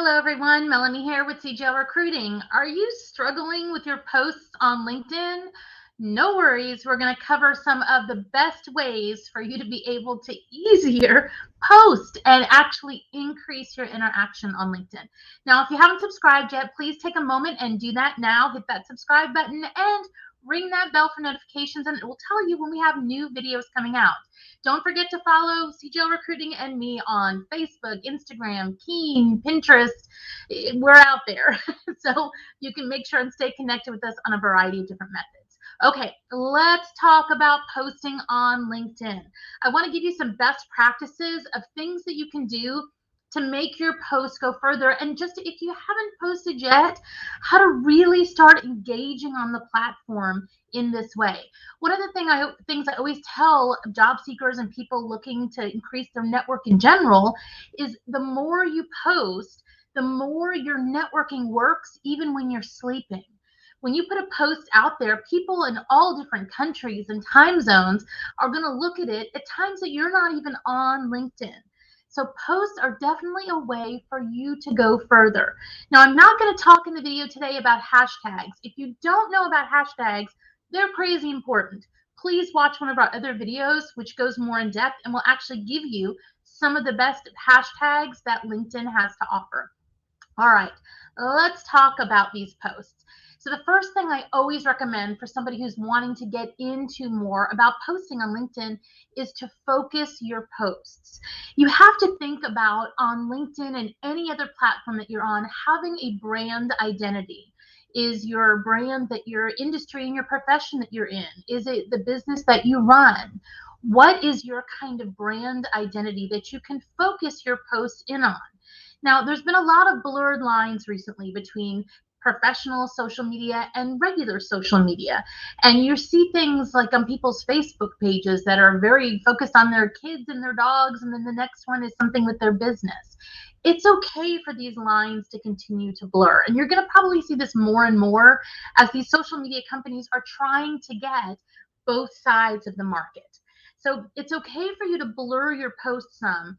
Hello everyone, Melanie here with CGL Recruiting. Are you struggling with your posts on LinkedIn? No worries, we're going to cover some of the best ways for you to be able to easier post and actually increase your interaction on LinkedIn. Now, if you haven't subscribed yet, please take a moment and do that now. Hit that subscribe button and ring that bell for notifications, and it will tell you when we have new videos coming out. Don't forget to follow CGL Recruiting and me on Facebook, Instagram, Keen, Pinterest. We're out there. So you can make sure and stay connected with us on a variety of different methods. Okay, let's talk about posting on LinkedIn. I want to give you some best practices of things that you can do to make your post go further, and just if you haven't posted yet, how to really start engaging on the platform in this way. One of the things I always tell job seekers and people looking to increase their network in general is the more you post, the more your networking works even when you're sleeping. When you put a post out there, people in all different countries and time zones are going to look at it at times that you're not even on LinkedIn. So posts are definitely a way for you to go further. Now, I'm not going to talk in the video today about hashtags. If you don't know about hashtags, they're crazy important. Please watch one of our other videos, which goes more in depth and will actually give you some of the best hashtags that LinkedIn has to offer. All right, let's talk about these posts. So the first thing I always recommend for somebody who's wanting to get into more about posting on LinkedIn is to focus your posts. You have to think about on LinkedIn and any other platform that you're on, having a brand identity. Is your brand that your industry and your profession that you're in? Is it the business that you run? What is your kind of brand identity that you can focus your posts in on? Now, there's been a lot of blurred lines recently between professional social media and regular social media. And you see things like on people's Facebook pages that are very focused on their kids and their dogs, and then the next one is something with their business. It's okay for these lines to continue to blur. And you're going to probably see this more and more as these social media companies are trying to get both sides of the market. So it's okay for you to blur your posts some,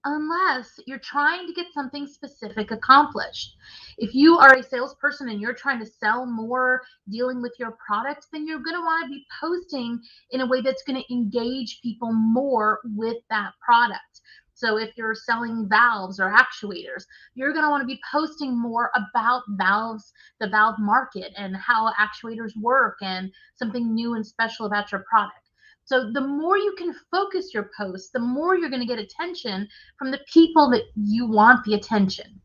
unless you're trying to get something specific accomplished. If you are a salesperson and you're trying to sell more dealing with your product, then you're going to want to be posting in a way that's going to engage people more with that product. So if you're selling valves or actuators, you're going to want to be posting more about valves, the valve market, and how actuators work, and something new and special about your product. So the more you can focus your posts, the more you're going to get attention from the people that you want the attention.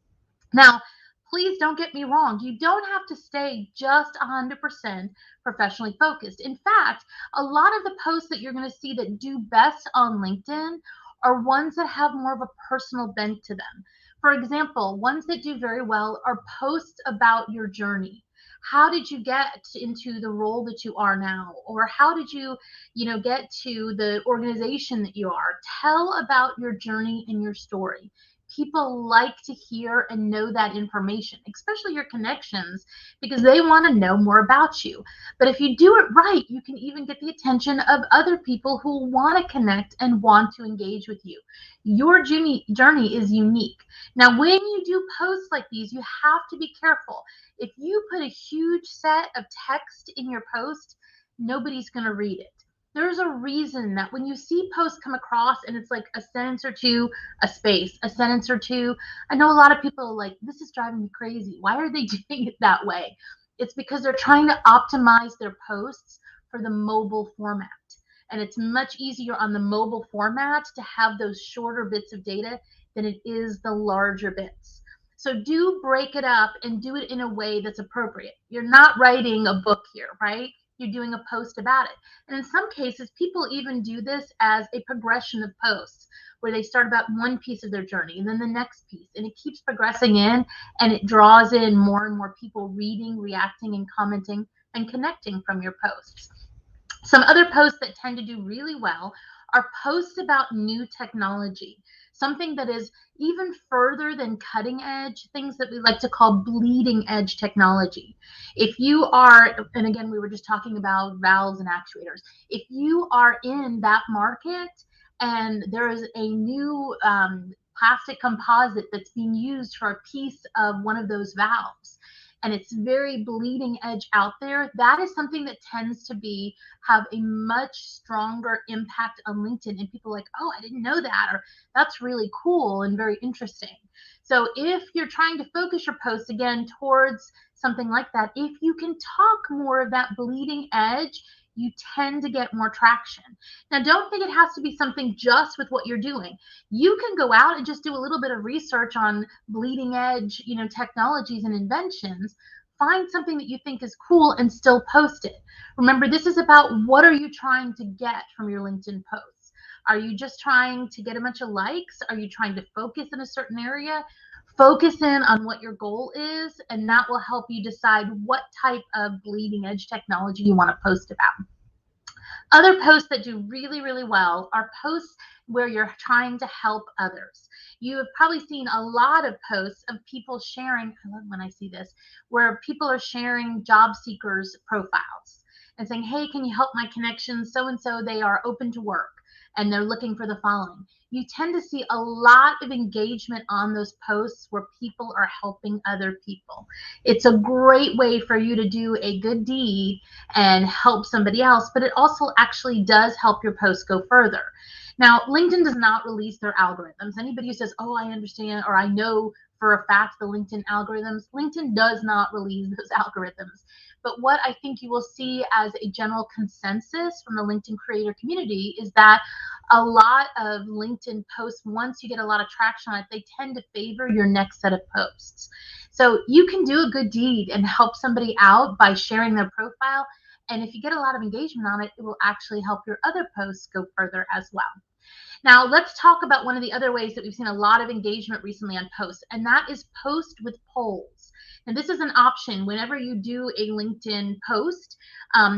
Now, please don't get me wrong. You don't have to stay just 100% professionally focused. In fact, a lot of the posts that you're going to see that do best on LinkedIn are ones that have more of a personal bent to them. For example, ones that do very well are posts about your journey. How did you get into the role that you are now? Or how did you get to the organization that you are? Tell about your journey and your story. People like to hear and know that information, especially your connections, because they want to know more about you. But if you do it right, you can even get the attention of other people who want to connect and want to engage with you. Your journey is unique. Now, when you do posts like these, you have to be careful. If you put a huge set of text in your post, nobody's going to read it. There's a reason that when you see posts come across and it's like a sentence or two, a space, a sentence or two, I know a lot of people are like, this is driving me crazy. Why are they doing it that way? It's because they're trying to optimize their posts for the mobile format. And it's much easier on the mobile format to have those shorter bits of data than it is the larger bits. So do break it up and do it in a way that's appropriate. You're not writing a book here, right? You're doing a post about it. And in some cases, people even do this as a progression of posts where they start about one piece of their journey and then the next piece, and it keeps progressing in, and it draws in more and more people reading, reacting, and commenting and connecting from your posts. Some other posts that tend to do really well are posts about new technology, something that is even further than cutting edge, things that we like to call bleeding edge technology. If you are, and again, we were just talking about valves and actuators, if you are in that market and there is a new plastic composite that's being used for a piece of one of those valves, and it's very bleeding edge out there, that is something that tends to have a much stronger impact on LinkedIn. And people are like, oh, I didn't know that, or that's really cool and very interesting. So if you're trying to focus your post again towards something like that, if you can talk more of that bleeding edge, you tend to get more traction. Now, don't think it has to be something just with what you're doing. You can go out and just do a little bit of research on bleeding edge, technologies and inventions. Find something that you think is cool and still post it. Remember, this is about what are you trying to get from your LinkedIn posts? Are you just trying to get a bunch of likes? Are you trying to focus in a certain area? Focus in on what your goal is, and that will help you decide what type of bleeding edge technology you want to post about. Other posts that do really, really well are posts where you're trying to help others. You have probably seen a lot of posts of people sharing, I love when I see this, where people are sharing job seekers' profiles and saying, hey, can you help my connection? So-and-so, they are open to work and they're looking for the following. You tend to see a lot of engagement on those posts where people are helping other people. It's a great way for you to do a good deed and help somebody else, but it also actually does help your post go further. Now, LinkedIn does not release their algorithms. Anybody who says, oh, I understand, or I know for a fact the LinkedIn algorithms, LinkedIn does not release those algorithms. But what I think you will see as a general consensus from the LinkedIn creator community is that a lot of LinkedIn posts, once you get a lot of traction on it, they tend to favor your next set of posts. So you can do a good deed and help somebody out by sharing their profile. And if you get a lot of engagement on it, it will actually help your other posts go further as well. Now, let's talk about one of the other ways that we've seen a lot of engagement recently on posts, and that is post with polls. And this is an option whenever you do a LinkedIn post.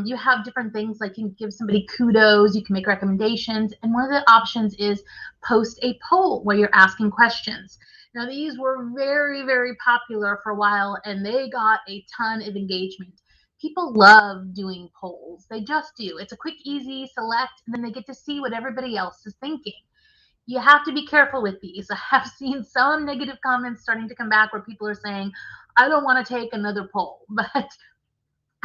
You have different things like you can give somebody kudos, you can make recommendations, and one of the options is post a poll where you're asking questions. Now, these were very, very popular for a while, and they got a ton of engagement. People love doing polls. They just do. It's a quick, easy select, and then they get to see what everybody else is thinking. You have to be careful with these. I have seen some negative comments starting to come back where people are saying, I don't want to take another poll, but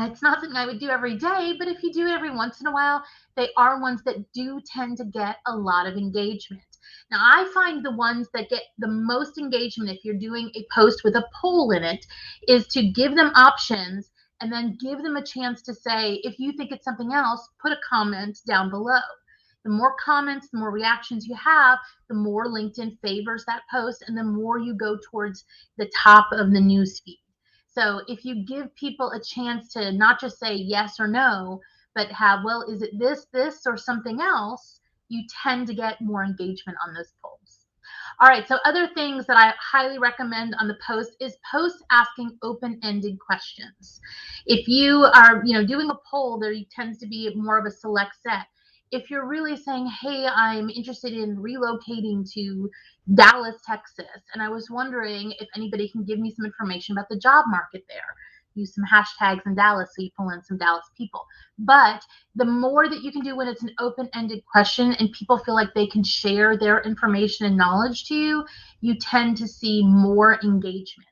it's not something I would do every day, but if you do it every once in a while, they are ones that do tend to get a lot of engagement. Now, I find the ones that get the most engagement if you're doing a post with a poll in it is to give them options and then give them a chance to say, if you think it's something else, put a comment down below. The more comments, the more reactions you have, the more LinkedIn favors that post and the more you go towards the top of the news feed. So if you give people a chance to not just say yes or no, but have, well, is it this, or something else, you tend to get more engagement on those polls. All right, so other things that I highly recommend on the post is posts asking open-ended questions. If you are, doing a poll, there tends to be more of a select set. If you're really saying, hey, I'm interested in relocating to Dallas, Texas, and I was wondering if anybody can give me some information about the job market there. Use some hashtags in Dallas so you pull in some Dallas people. But the more that you can do when it's an open-ended question and people feel like they can share their information and knowledge to you, you tend to see more engagement.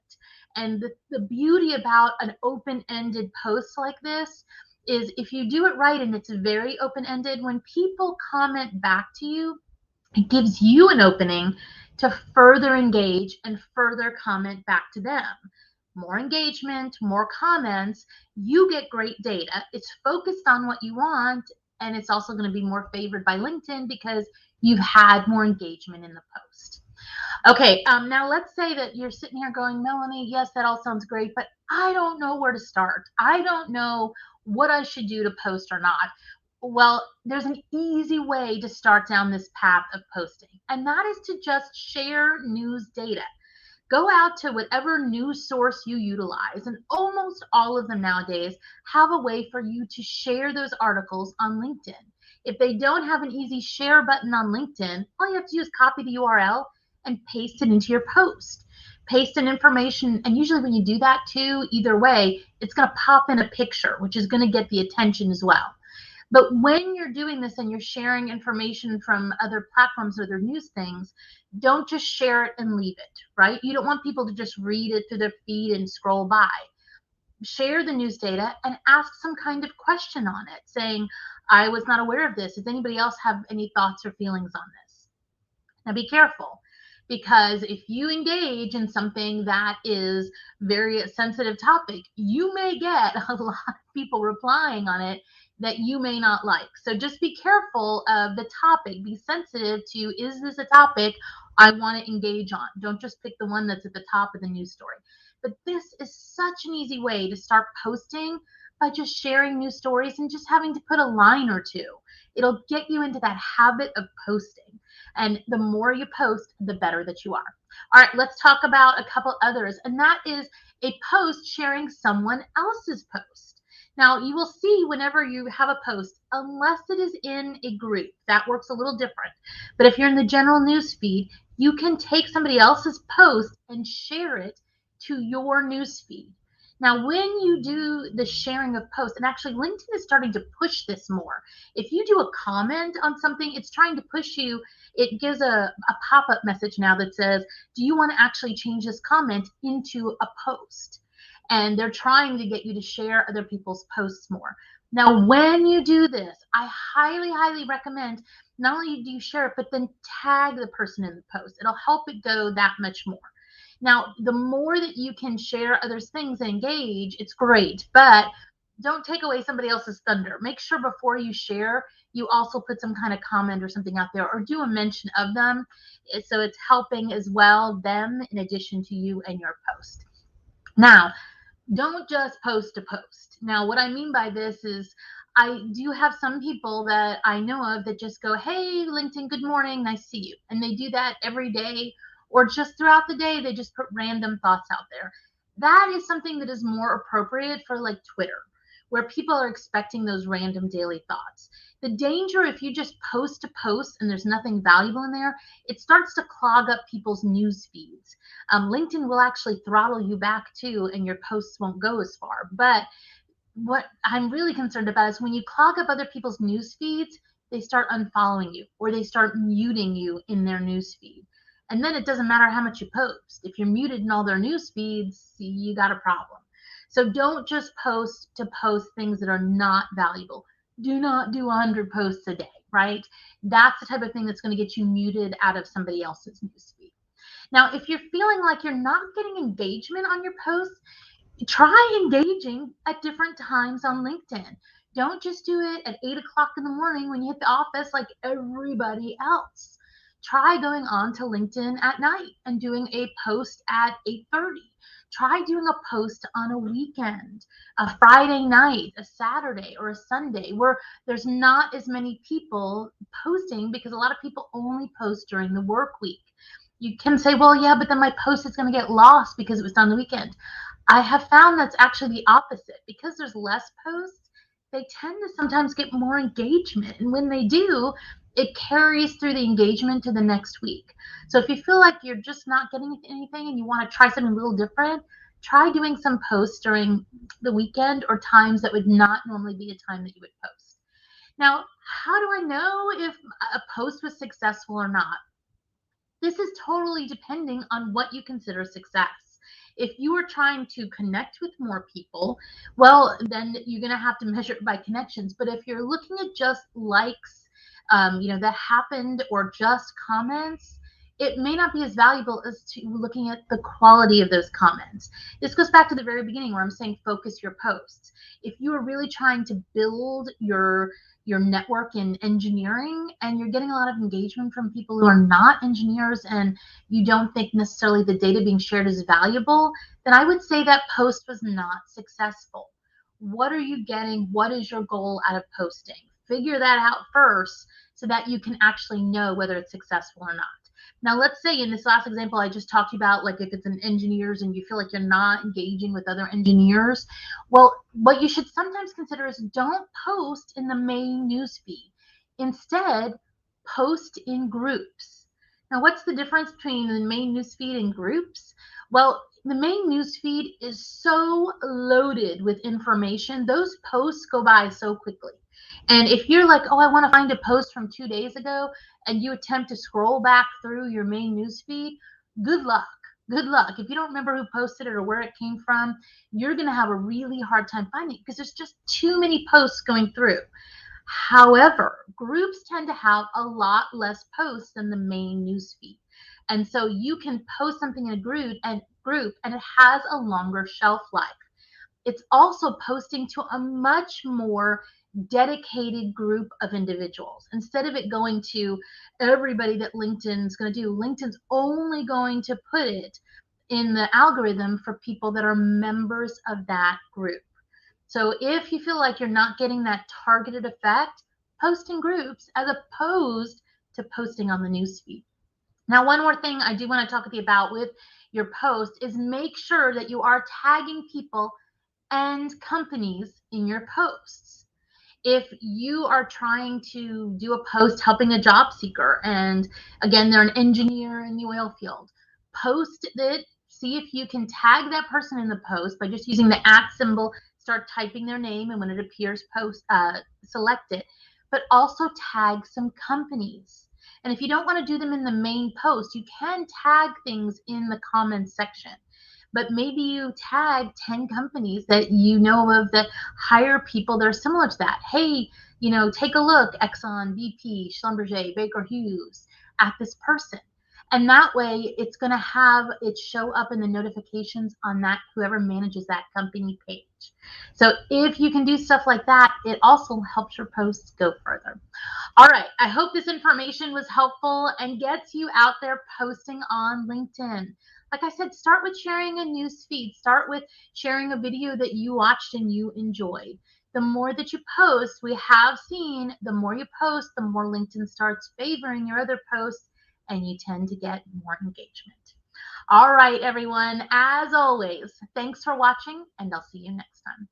And the beauty about an open-ended post like this is if you do it right and it's very open-ended, when people comment back to you, it gives you an opening to further engage and further comment back to them. More engagement, more comments, you get great data. It's focused on what you want, and it's also going to be more favored by LinkedIn because you've had more engagement in the post. Okay, now let's say that you're sitting here going, Melanie, yes, that all sounds great, but I don't know where to start. I don't know what I should do to post or not. Well, there's an easy way to start down this path of posting, and that is to just share news data. Go out to whatever news source you utilize, and almost all of them nowadays have a way for you to share those articles on LinkedIn. If they don't have an easy share button on LinkedIn, all you have to do is copy the URL and paste it into your post. Paste in information, and usually when you do that too, either way, it's going to pop in a picture, which is going to get the attention as well. But when you're doing this and you're sharing information from other platforms or other news things, don't just share it and leave it, right? You don't want people to just read it through their feed and scroll by. Share the news data and ask some kind of question on it, saying, I was not aware of this. Does anybody else have any thoughts or feelings on this? Now be careful, because if you engage in something that is very sensitive topic, you may get a lot of people replying on it that you may not like. So just be careful of the topic. Be sensitive to, is this a topic I want to engage on? Don't just pick the one that's at the top of the news story. But this is such an easy way to start posting by just sharing news stories and just having to put a line or two. It'll get you into that habit of posting. And the more you post, the better that you are. All right, let's talk about a couple others, and that is a post sharing someone else's post. Now, you will see whenever you have a post, unless it is in a group, that works a little different. But if you're in the general news feed, you can take somebody else's post and share it to your news feed. Now, when you do the sharing of posts, and actually LinkedIn is starting to push this more. If you do a comment on something, it's trying to push you. It gives a pop-up message now that says, do you want to actually change this comment into a post? And they're trying to get you to share other people's posts more. Now, when you do this, I highly, highly recommend not only do you share it, but then tag the person in the post. It'll help it go that much more. Now, the more that you can share others' things and engage, it's great, but don't take away somebody else's thunder. Make sure before you share, you also put some kind of comment or something out there, or do a mention of them, so it's helping as well them in addition to you and your post. Now, don't just post to post. Now, what I mean by this is I do have some people that I know of that just go, hey, LinkedIn, good morning, nice to see you. And they do that every day, or just throughout the day, they just put random thoughts out there. That is something that is more appropriate for like Twitter, where people are expecting those random daily thoughts. The danger, if you just post to post and there's nothing valuable in there, it starts to clog up people's news feeds. LinkedIn will actually throttle you back too, and your posts won't go as far. But what I'm really concerned about is when you clog up other people's news feeds, they start unfollowing you or they start muting you in their news feed. And then it doesn't matter how much you post. If you're muted in all their news feeds, you got a problem. So don't just post to post things that are not valuable. Do not do 100 posts a day, right? That's the type of thing that's going to get you muted out of somebody else's newsfeed. Now, if you're feeling like you're not getting engagement on your posts, try engaging at different times on LinkedIn. Don't just do it at 8 o'clock in the morning when you hit the office like everybody else. Try going on to LinkedIn at night and doing a post at 8:30. Try doing a post on a weekend, a Friday night, a Saturday, or a Sunday where there's not as many people posting, because a lot of people only post during the work week. You can say, well, yeah, but then my post is going to get lost because it was done the weekend. I have found that's actually the opposite. Because there's less posts, they tend to sometimes get more engagement. And when they do, it carries through the engagement to the next week. So if you feel like you're just not getting anything and you want to try something a little different, try doing some posts during the weekend or times that would not normally be a time that you would post. Now, how do I know if a post was successful or not? This is totally depending on what you consider success. If you are trying to connect with more people, well, then you're going to have to measure it by connections. But if you're looking at just likes, that happened, or just comments, it may not be as valuable as to looking at the quality of those comments. This goes back to the very beginning where I'm saying focus your posts. If you are really trying to build your network in engineering and you're getting a lot of engagement from people who are not engineers and you don't think necessarily the data being shared is valuable, then I would say that post was not successful. What are you getting? What is your goal out of posting? Figure that out first so that you can actually know whether it's successful or not. Now, let's say in this last example I just talked about, like if it's an engineers and you feel like you're not engaging with other engineers, well, what you should sometimes consider is don't post in the main newsfeed. Instead, post in groups. Now, what's the difference between the main newsfeed and groups? Well, the main newsfeed is so loaded with information. Those posts go by so quickly. And if you're like, oh, I want to find a post from 2 days ago, and you attempt to scroll back through your main newsfeed, good luck. Good luck. If you don't remember who posted it or where it came from, you're going to have a really hard time finding it because there's just too many posts going through. However, groups tend to have a lot less posts than the main newsfeed. And so you can post something in a group and it has a longer shelf life. It's also posting to a much more dedicated group of individuals. Instead of it going to everybody that LinkedIn's going to do, LinkedIn's only going to put it in the algorithm for people that are members of that group. So if you feel like you're not getting that targeted effect, post in groups as opposed to posting on the newsfeed. Now, one more thing I do want to talk with you about with your post is make sure that you are tagging people and companies in your posts. If you are trying to do a post helping a job seeker, and again, they're an engineer in the oil field, post it, see if you can tag that person in the post by just using the @ symbol, start typing their name, and when it appears, select it, but also tag some companies. And if you don't want to do them in the main post, you can tag things in the comments section. But maybe you tag 10 companies that you know of that hire people that are similar to that. Hey, take a look, Exxon, BP, Schlumberger, Baker Hughes, at this person. And that way it's going to have it show up in the notifications on that whoever manages that company page. So if you can do stuff like that, it also helps your posts go further. All right, I hope this information was helpful and gets you out there posting on LinkedIn. Like I said, start with sharing a news feed. Start with sharing a video that you watched and you enjoyed. The more that you post, we have seen the more you post, the more LinkedIn starts favoring your other posts and you tend to get more engagement. All right, everyone, as always, thanks for watching and I'll see you next time.